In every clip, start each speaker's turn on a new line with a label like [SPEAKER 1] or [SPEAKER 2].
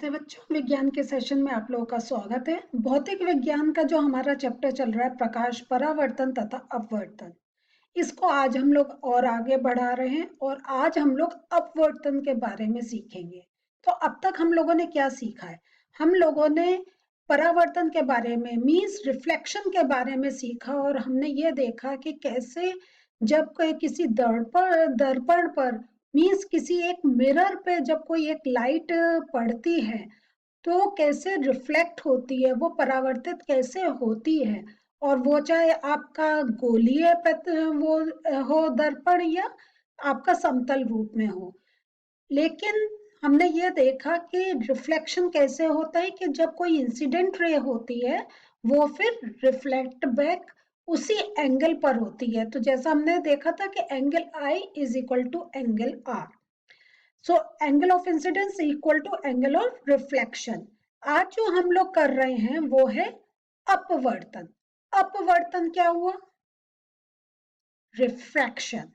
[SPEAKER 1] नमस्ते बच्चों, विज्ञान के सेशन में आप लोगों का स्वागत है। भौतिक विज्ञान का जो हमारा चैप्टर चल रहा है प्रकाश परावर्तन तथा अपवर्तन, इसको आज हम लोग और आगे बढ़ा रहे हैं और आज हम लोग अपवर्तन के बारे में सीखेंगे। तो अब तक हम लोगों ने क्या सीखा है? हम लोगों ने परावर्तन के बारे में मीन्स रिफ्लेक्शन के बारे में सीखा और हमने ये देखा कि कैसे जब कोई किसी दर्पण दर्पण पर मीन्स किसी एक मिरर पे जब कोई एक लाइट पड़ती है तो कैसे रिफ्लेक्ट होती है, वो परावर्तित कैसे होती है, और वो चाहे आपका गोलीय वो हो दर्पण या आपका समतल रूप में हो। लेकिन हमने ये देखा कि रिफ्लेक्शन कैसे होता है कि जब कोई इंसिडेंट रे होती है वो फिर रिफ्लेक्ट बैक उसी एंगल पर होती है। तो जैसा हमने देखा था कि angle I is equal to angle R, so angle of incidence equal to angle of reflection. आज जो हम लोग कर रहे हैं वो है अपवर्तन। अपवर्तन क्या हुआ? रिफ्रैक्शन।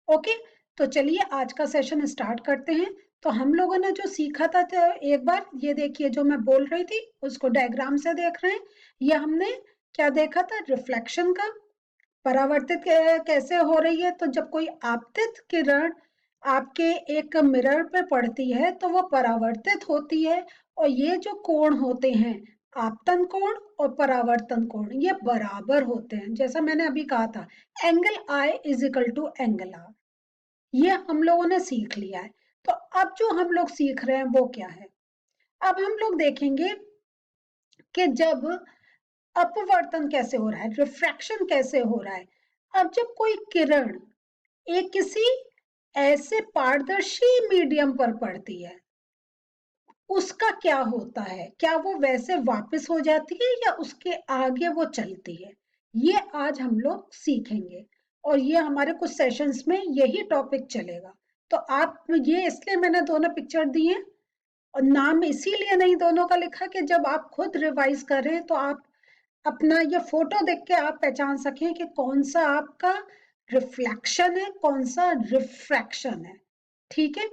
[SPEAKER 1] ओके, तो चलिए आज का सेशन स्टार्ट करते हैं। तो हम लोगों ने जो सीखा था तो एक बार ये देखिए, जो मैं बोल रही थी उसको डायग्राम से देख रहे हैं। ये हमने क्या देखा था? रिफ्लेक्शन का। परावर्तित कैसे हो रही है? तो जब कोई आपतित किरण आपके एक मिरर पे पड़ती है तो वो परावर्तित होती है, और ये जो कोण होते हैं आपतन कोण और परावर्तन कोण ये बराबर होते हैं। जैसा मैंने अभी कहा था, angle I is equal to angle R, ये हम लोगों ने सीख लिया है। तो अब जो हम लोग सीख रहे हैं वो क्या है? अब हम लोग देखेंगे कि जब अपवर्तन कैसे हो रहा है, रिफ्रैक्शन कैसे हो रहा है। अब जब कोई किरण एक किसी ऐसे पारदर्शी मीडियम पर पड़ती है उसका क्या होता है? क्या वो वैसे वापस हो जाती है या उसके आगे वो चलती है? ये आज हम लोग सीखेंगे और ये हमारे कुछ सेशंस में यही टॉपिक चलेगा। तो आप ये इसलिए मैंने दोनों पिक्चर दी हैं और नाम इसीलिए नहीं दोनों का लिखा कि जब आप खुद रिवाइज करें तो आप अपना ये फोटो देख के आप पहचान सकें कि कौन सा आपका रिफ्लेक्शन है, कौन सा रिफ्रैक्शन है। ठीक है,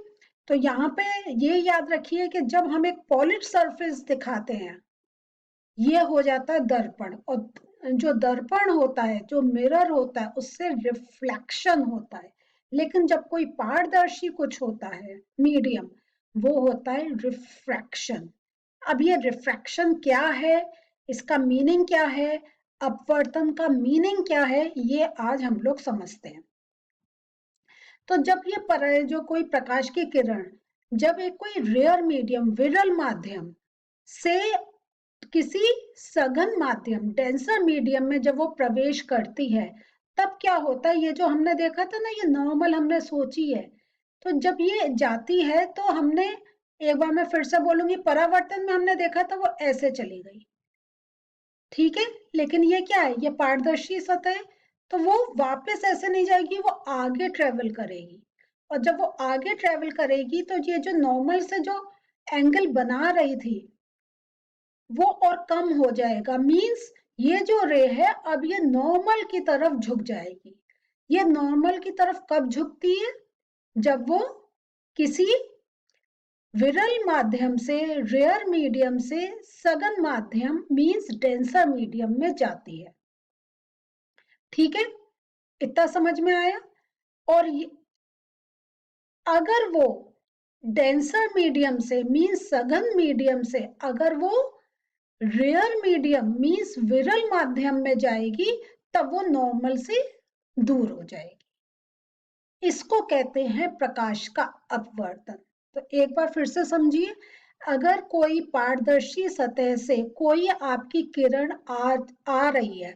[SPEAKER 1] तो यहाँ पे ये याद रखिए कि जब हम एक पॉलिश सरफेस दिखाते हैं ये हो जाता है दर्पण, और जो दर्पण होता है, जो मिरर होता है, उससे रिफ्लेक्शन होता है। लेकिन जब कोई पारदर्शी कुछ होता है मीडियम, वो होता है रिफ्रैक्शन। अब ये रिफ्रैक्शन क्या है, इसका मीनिंग क्या है, अपवर्तन का मीनिंग क्या है, ये आज हम लोग समझते हैं। तो जब ये जो कोई प्रकाश की किरण जब एक कोई रेयर मीडियम विरल माध्यम से किसी सघन माध्यम डेंसर मीडियम में जब वो प्रवेश करती है तब क्या होता है? ये जो हमने देखा था ना, ये नॉर्मल हमने सोची है। तो जब ये जाती है तो हमने, एक बार मैं फिर से बोलूंगी, परावर्तन में हमने देखा था वो ऐसे चली गई, ठीक है। लेकिन ये क्या है? ये पारदर्शी सतह है, तो वो वापस ऐसे नहीं जाएगी, वो आगे ट्रेवल करेगी। और जब वो आगे ट्रेवल करेगी तो ये जो नॉर्मल से जो एंगल बना रही थी वो और कम हो जाएगा। मींस ये जो रे है अब ये नॉर्मल की तरफ झुक जाएगी। ये नॉर्मल की तरफ कब झुकती है? जब वो किसी विरल माध्यम से, रेयर मीडियम से सघन माध्यम मींस डेंसर मीडियम में जाती है। ठीक है, इतना समझ में आया? और अगर वो डेंसर मीडियम से मींस सघन मीडियम से अगर वो रेयर मीडियम मींस विरल माध्यम में जाएगी तब वो नॉर्मल से दूर हो जाएगी। इसको कहते हैं प्रकाश का अपवर्तन। तो एक बार फिर से समझिए, अगर कोई पारदर्शी सतह से कोई आपकी किरण आ रही है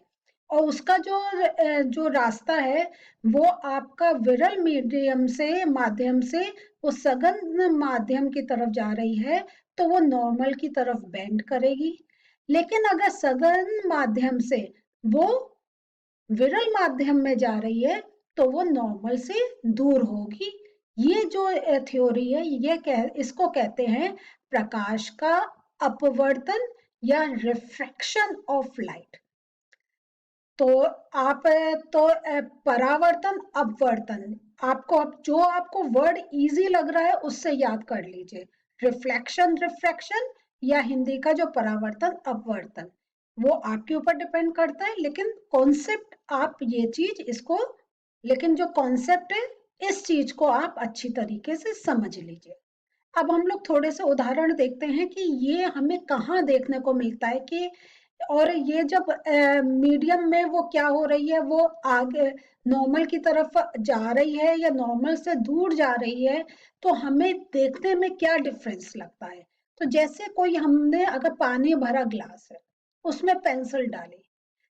[SPEAKER 1] और उसका जो रास्ता है वो आपका विरल मीडियम से माध्यम से वो सघन माध्यम की तरफ जा रही है तो वो नॉर्मल की तरफ बेंड करेगी। लेकिन अगर सघन माध्यम से वो विरल माध्यम में जा रही है तो वो नॉर्मल से दूर होगी। ये जो थ्योरी है इसको कहते हैं प्रकाश का अपवर्तन या रिफ्रैक्शन ऑफ लाइट। तो आप तो परावर्तन अपवर्तन, आपको जो आपको वर्ड इजी लग रहा है उससे याद कर लीजिए। रिफ्लेक्शन रिफ्रैक्शन या हिंदी का जो परावर्तन अपवर्तन, वो आपके ऊपर डिपेंड करता है। लेकिन कॉन्सेप्ट आप ये चीज इसको, लेकिन जो कॉन्सेप्ट है इस चीज को आप अच्छी तरीके से समझ लीजिए। अब हम लोग थोड़े से उदाहरण देखते हैं कि ये हमें कहाँ देखने को मिलता है कि, और ये जब मीडियम में वो क्या हो रही है, वो आगे नॉर्मल की तरफ जा रही है या नॉर्मल से दूर जा रही है, तो हमें देखने में क्या डिफरेंस लगता है। तो जैसे कोई, हमने अगर पानी भरा ग्लास है, उसमें पेंसिल डाली,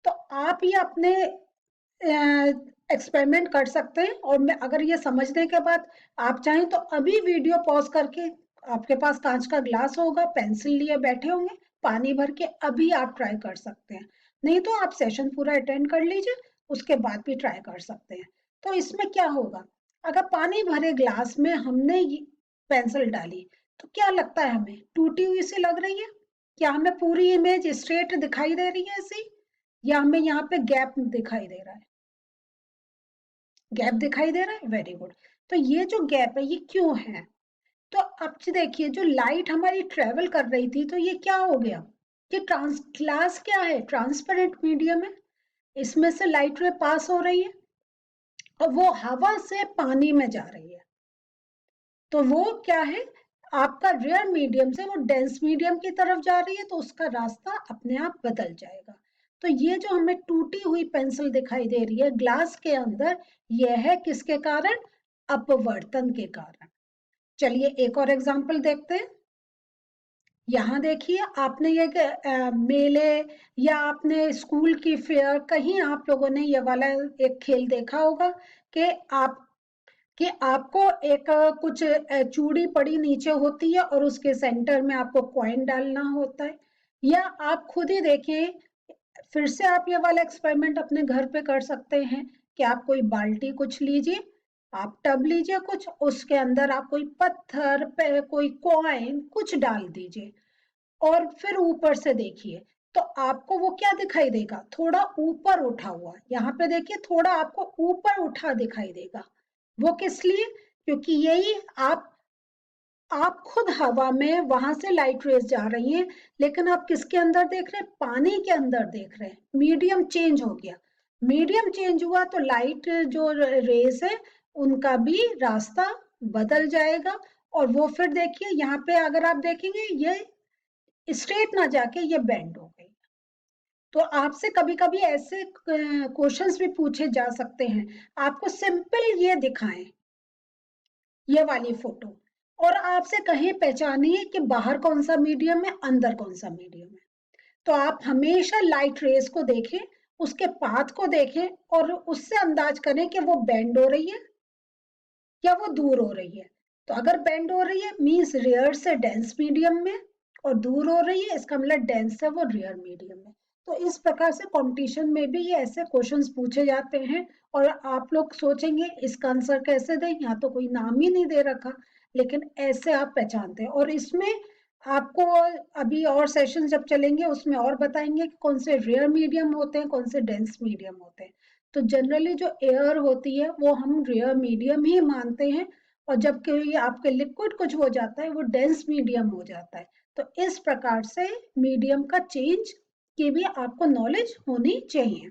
[SPEAKER 1] तो आप ये अपने एक्सपेरिमेंट कर सकते हैं। और मैं अगर ये समझने के बाद आप चाहें तो अभी वीडियो पॉज करके, आपके पास कांच का ग्लास होगा, पेंसिल लिए बैठे होंगे, पानी भर के अभी आप ट्राई कर सकते हैं। नहीं तो आप सेशन पूरा अटेंड कर लीजिए, उसके बाद भी ट्राई कर सकते हैं। तो इसमें क्या होगा, अगर पानी भरे ग्लास में हमने पेंसिल डाली, तो क्या लगता है हमें, टूटी हुई सी लग रही है? क्या हमें पूरी इमेज स्ट्रेट दिखाई दे रही है ऐसी, या हमें यहाँ पे गैप दिखाई दे रहा है? गैप दिखाई दे रहा है, वेरी गुड। तो ये जो गैप है ये क्यों है? तो अब देखिए, जो लाइट हमारी ट्रेवल कर रही थी, तो ये क्या हो गया कि ट्रांस ग्लास क्या है, ट्रांसपेरेंट मीडियम है, इसमें से लाइट रे पास हो रही है और वो हवा से पानी में जा रही है। तो वो क्या है, आपका रेयर मीडियम से वो डेंस मीडियम की तरफ जा रही है, तो उसका रास्ता अपने आप बदल जाएगा। तो ये जो हमें टूटी हुई पेंसिल दिखाई दे रही है ग्लास के अंदर, यह है किसके कारण, अपवर्तन के कारण। चलिए एक और एग्जांपल देखते हैं। यहाँ देखिए, आपने ये मेले या आपने स्कूल की फेयर, कहीं आप लोगों ने ये वाला एक खेल देखा होगा कि आपको एक कुछ चूड़ी पड़ी नीचे होती है और उसके सेंटर में आपको कॉइन डालना होता है। या आप खुद ही देखें, फिर से आप ये वाला एक्सपेरिमेंट अपने घर पे कर सकते हैं कि आप कोई बाल्टी कुछ लीजिए, आप टब लीजिए कुछ, उसके अंदर आप कोई पत्थर पे कोई कॉइन कुछ डाल दीजिए और फिर ऊपर से देखिए, तो आपको वो क्या दिखाई देगा, थोड़ा ऊपर उठा हुआ। यहाँ पे देखिए थोड़ा आपको ऊपर उठा दिखाई देगा। वो किस लिए, क्योंकि यही आप खुद हवा में, वहां से लाइट रेज जा रही हैं, लेकिन आप किसके अंदर देख रहे हैं, पानी के अंदर देख रहे हैं। मीडियम चेंज हो गया, मीडियम चेंज हुआ तो लाइट जो रेज है उनका भी रास्ता बदल जाएगा। और वो फिर देखिए यहाँ पे अगर आप देखेंगे, ये स्ट्रेट ना जाके ये बेंड हो गई। तो आपसे कभी कभी ऐसे क्वेश्चंस भी पूछे जा सकते हैं, आपको सिंपल ये दिखाएं, ये वाली फोटो, और आपसे कहें पहचानिए कि बाहर कौन सा मीडियम है, अंदर कौन सा मीडियम है। तो आप हमेशा लाइट रेस को देखें, उसके पाथ को देखें और उससे अंदाज करें कि वो बेंड हो रही है या वो दूर हो रही है। तो अगर बेंड हो रही है मींस रेयर से डेंस मीडियम में, और दूर हो रही है इसका मतलब डेंस से वो रेयर मीडियम में। तो इस प्रकार से कंपटीशन में भी ये ऐसे क्वेश्चंस पूछे जाते हैं और आप लोग सोचेंगे इसका आंसर कैसे दें, यहाँ तो कोई नाम ही नहीं दे रखा, लेकिन ऐसे आप पहचानते हैं। और इसमें आपको अभी और सेशन जब चलेंगे उसमें और बताएंगे कि कौन से रेयर मीडियम होते हैं, कौन से डेंस मीडियम होते हैं। तो जनरली जो एयर होती है वो हम रेयर मीडियम ही मानते हैं, और जब कोई आपके लिक्विड कुछ हो जाता है वो डेंस मीडियम हो जाता है। तो इस प्रकार से मीडियम का चेंज की भी आपको नॉलेज होनी चाहिए।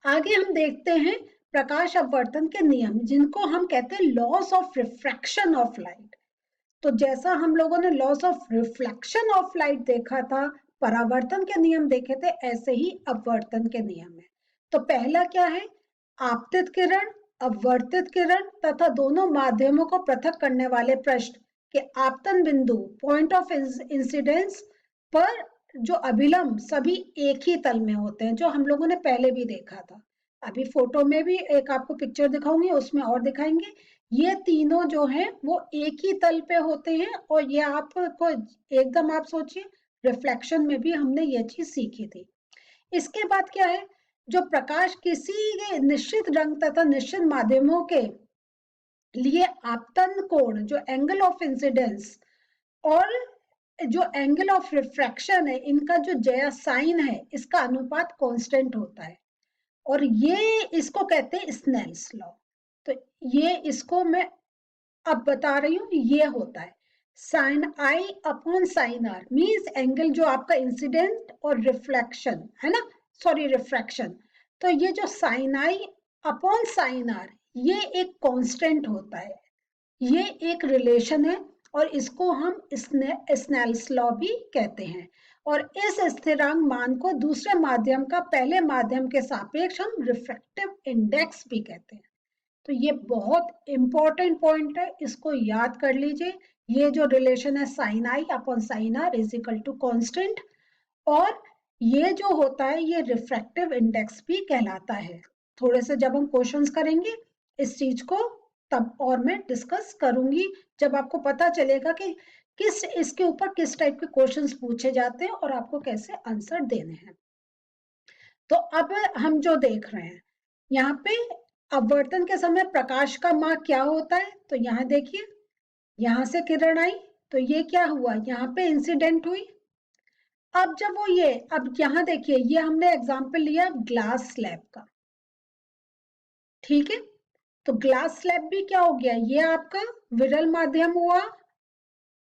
[SPEAKER 1] आगे हम देखते हैं प्रकाश अपवर्तन के नियम, जिनको हम कहते हैं loss of refraction of light. तो जैसा हम लोगों ने loss of reflection of light देखा था, परावर्तन के नियम देखे थे, ऐसे ही अपवर्तन के नियम है। तो पहला क्या है, आपतित किरण, अपवर्तित किरण तथा दोनों माध्यमों को पृथक करने वाले पृष्ठ के आपतन बिंदु पॉइंट ऑफ इंसिडेंस पर जो अभिलंब सभी एक ही तल में होते हैं, जो हम लोगों ने पहले भी देखा था। अभी फोटो में भी एक आपको पिक्चर दिखाऊंगी, उसमें और दिखाएंगे। ये तीनों जो हैं वो एक ही तल पे होते हैं, और ये आपको एकदम, आप सोचिए रिफ्लेक्शन में भी हमने ये चीज सीखी थी। इसके बाद क्या है, जो प्रकाश किसी निश्चित रंग तथा निश्चित माध्यमों के लिए आपतन कोण, जो एंगल ऑफ इंसिडेंस और जो एंगल ऑफ रिफ्रैक्शन है, इनका जो जया साइन है, इसका अनुपात कांस्टेंट होता है। और ये इसको कहते हैं स्नेल्स लॉ। तो ये इसको मैं अब बता रही हूँ, ये होता है। साइन आई upon sine R means angle जो आपका इंसिडेंट और रिफ्लेक्शन है ना, सॉरी रिफ्रैक्शन। तो ये जो साइन आई अपॉन साइन आर ये एक कांस्टेंट होता है, ये एक रिलेशन है और इसको हम स्नेल्स लॉ भी कहते हैं। और इस स्थिरांक मान को दूसरे माध्यम का पहले माध्यम के सापेक्ष हम रिफ्रैक्टिव इंडेक्स भी कहते हैं। तो ये बहुत इंपॉर्टेंट पॉइंट है, इसको याद कर लीजिए। ये जो रिलेशन है sine I upon sine r is equal to constant, और ये जो होता है ये रिफ्रैक्टिव इंडेक्स भी कहलाता है। थोड़े से जब हम क्वेश्चंस करेंगे इस चीज को तब और मैं डिस्कस करूंगी, जब आपको पता चलेगा कि किस इसके ऊपर किस टाइप के क्वेश्चंस पूछे जाते हैं और आपको कैसे आंसर देने हैं। तो अब हम जो देख रहे हैं यहाँ पे अपवर्तन के समय प्रकाश का मार्ग क्या होता है, तो यहाँ देखिए यहां से किरण आई तो ये क्या हुआ, यहाँ पे इंसिडेंट हुई। अब जब वो ये अब यहाँ देखिए ये हमने एग्जांपल लिया ग्लास स्लैब का, ठीक है। तो ग्लास स्लैब भी क्या हो गया, ये आपका विरल माध्यम हुआ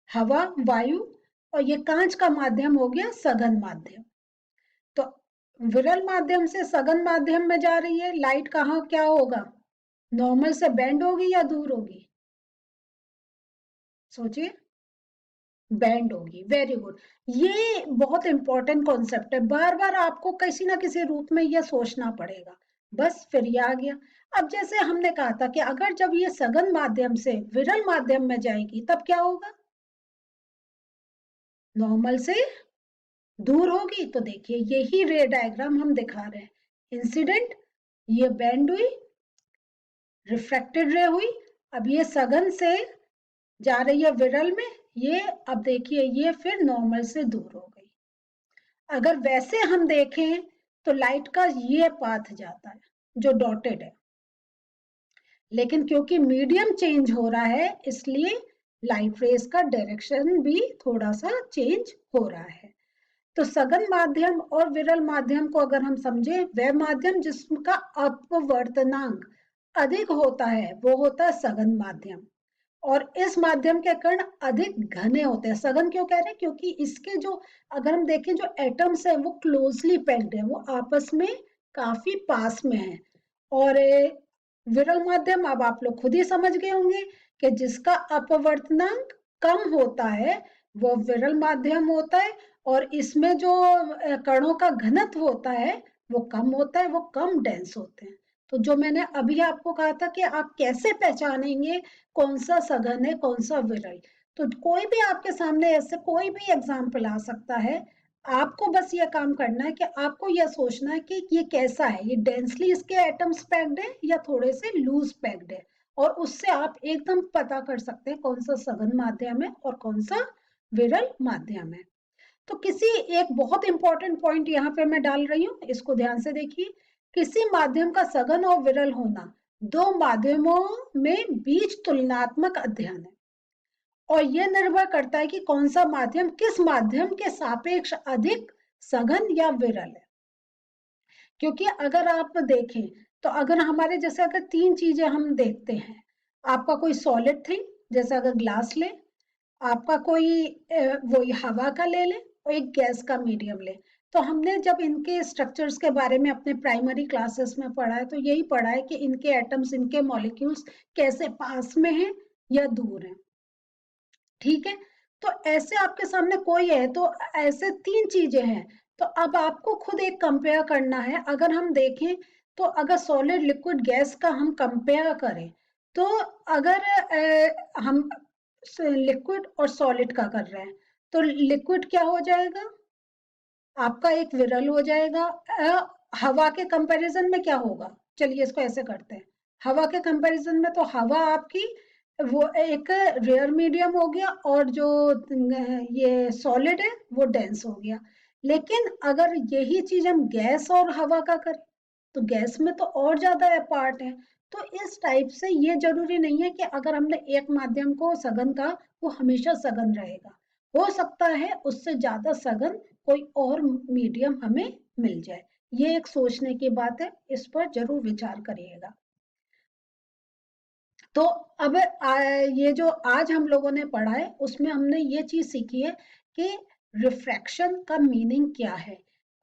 [SPEAKER 1] हवा वायु, और ये कांच का माध्यम हो गया सघन माध्यम। तो विरल माध्यम से सघन माध्यम में जा रही है लाइट, कहाँ क्या होगा, नॉर्मल से बेंड होगी या दूर होगी, सोचिए, बैंड होगी। वेरी गुड, ये बहुत इंपॉर्टेंट कॉन्सेप्ट है, बार बार आपको किसी ना किसी रूप में ये सोचना पड़ेगा। बस फिर ये आ गया। अब जैसे हमने कहा था कि अगर जब ये सघन माध्यम से विरल माध्यम में जाएगी तब क्या होगा, नॉर्मल से दूर होगी। तो देखिए यही रे डायग्राम हम दिखा रहे हैं, इंसिडेंट, ये बैंड हुई, रिफ्रैक्टेड रे हुई, अब ये सघन से जा रही है विरल में, ये अब देखिए ये फिर नॉर्मल से दूर हो गई। अगर वैसे हम देखें तो लाइट का ये पाथ जाता है जो डॉटेड है, लेकिन क्योंकि मीडियम चेंज हो रहा है इसलिए लाइट रेस का डायरेक्शन भी थोड़ा सा चेंज हो रहा है। तो सघन माध्यम और विरल माध्यम को अगर हम समझे, वह माध्यम जिसका अपवर्तनांक अधिक होता है वो होता है सघन माध्यम, और इस माध्यम के कण अधिक घने होते हैं। सघन क्यों कह रहे हैं, क्योंकि इसके जो अगर हम देखें जो एटम्स है वो क्लोजली पैक्ड है, वो आपस में काफी पास में है। और विरल माध्यम अब आप लोग खुद ही समझ गए होंगे कि जिसका अपवर्तनांक कम होता है वो विरल माध्यम होता है, और इसमें जो कणों का घनत्व होता है वो कम होता है, वो कम डेंस होते हैं। तो जो मैंने अभी आपको कहा था कि आप कैसे पहचानेंगे कौन सा सघन है कौन सा विरल, तो कोई भी आपके सामने ऐसे कोई भी एग्जाम्पल आ सकता है, आपको बस ये काम करना है कि आपको यह सोचना है कि ये कैसा है, ये डेंसली इसके एटम्स पैक्ड है या थोड़े से लूज पैक्ड है, और उससे आप एकदम पता कर सकते हैं कौन सा सघन माध्यम है और कौन सा विरल माध्यम है। तो किसी एक बहुत इंपॉर्टेंट पॉइंट यहाँ पे मैं डाल रही हूँ, इसको ध्यान से देखिए। किसी माध्यम का सघन और विरल होना दो माध्यमों में बीच तुलनात्मक अध्ययन है, और यह निर्भर करता है कि कौन सा माध्यम किस माध्यम के सापेक्ष अधिक सघन या विरल है। क्योंकि अगर आप देखें तो अगर हमारे जैसे अगर तीन चीजें हम देखते हैं, आपका कोई सॉलिड थिंग जैसे अगर ग्लास ले, आपका कोई वही हवा का ले ले और एक गैस का मीडियम ले, तो हमने जब इनके स्ट्रक्चर्स के बारे में अपने प्राइमरी क्लासेस में पढ़ा है तो यही पढ़ा है कि इनके एटम्स इनके मॉलिक्यूल्स कैसे पास में हैं या दूर हैं, ठीक है। तो ऐसे आपके सामने कोई है तो ऐसे तीन चीजें हैं, तो अब आपको खुद एक कंपेयर करना है। अगर हम देखें तो अगर सॉलिड लिक्विड गैस का हम कंपेयर करें तो अगर हम लिक्विड और सॉलिड का कर रहे हैं तो लिक्विड क्या हो जाएगा, आपका एक विरल हो जाएगा। हवा के कंपैरिजन में क्या होगा, चलिए इसको ऐसे करते हैं, हवा के कंपैरिजन में तो हवा आपकी वो एक रेयर मीडियम हो गया और जो ये सॉलिड है वो डेंस हो गया। लेकिन अगर यही चीज हम गैस और हवा का करें तो गैस में तो और ज्यादा पार्ट है। तो इस टाइप से ये जरूरी नहीं है कि अगर हमने एक माध्यम को सघन का वो हमेशा सघन रहेगा, हो सकता है उससे ज्यादा सघन कोई और मीडियम हमें मिल जाए। ये एक सोचने की बात है, इस पर जरूर विचार करिएगा। तो अब ये जो आज हम लोगों ने पढ़ा है उसमें हमने ये चीज सीखी है कि रिफ्रैक्शन का मीनिंग क्या है,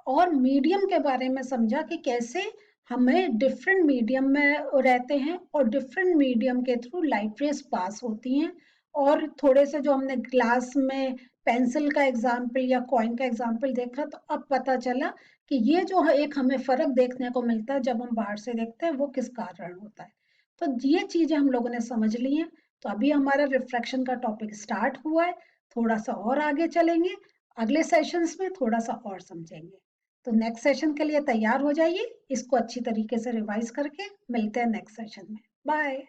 [SPEAKER 1] और मीडियम के बारे में समझा कि कैसे हमें डिफरेंट मीडियम में रहते हैं और डिफरेंट मीडियम के थ्रू लाइट रेज पास होती हैं। और थोड़े से जो हमने ग्लास में पेंसिल का एग्जाम्पल या कॉइन का एग्जाम्पल देखा, तो अब पता चला कि ये जो है एक हमें फर्क देखने को मिलता है जब हम बाहर से देखते हैं, वो किस कारण होता है। तो ये चीजें हम लोगों ने समझ ली हैं। तो अभी हमारा रिफ्रैक्शन का टॉपिक स्टार्ट हुआ है, थोड़ा सा और आगे चलेंगे, अगले सेशंस में थोड़ा सा और समझेंगे। तो नेक्स्ट सेशन के लिए तैयार हो जाइए, इसको अच्छी तरीके से रिवाइज करके मिलते हैं नेक्स्ट सेशन में। बाय।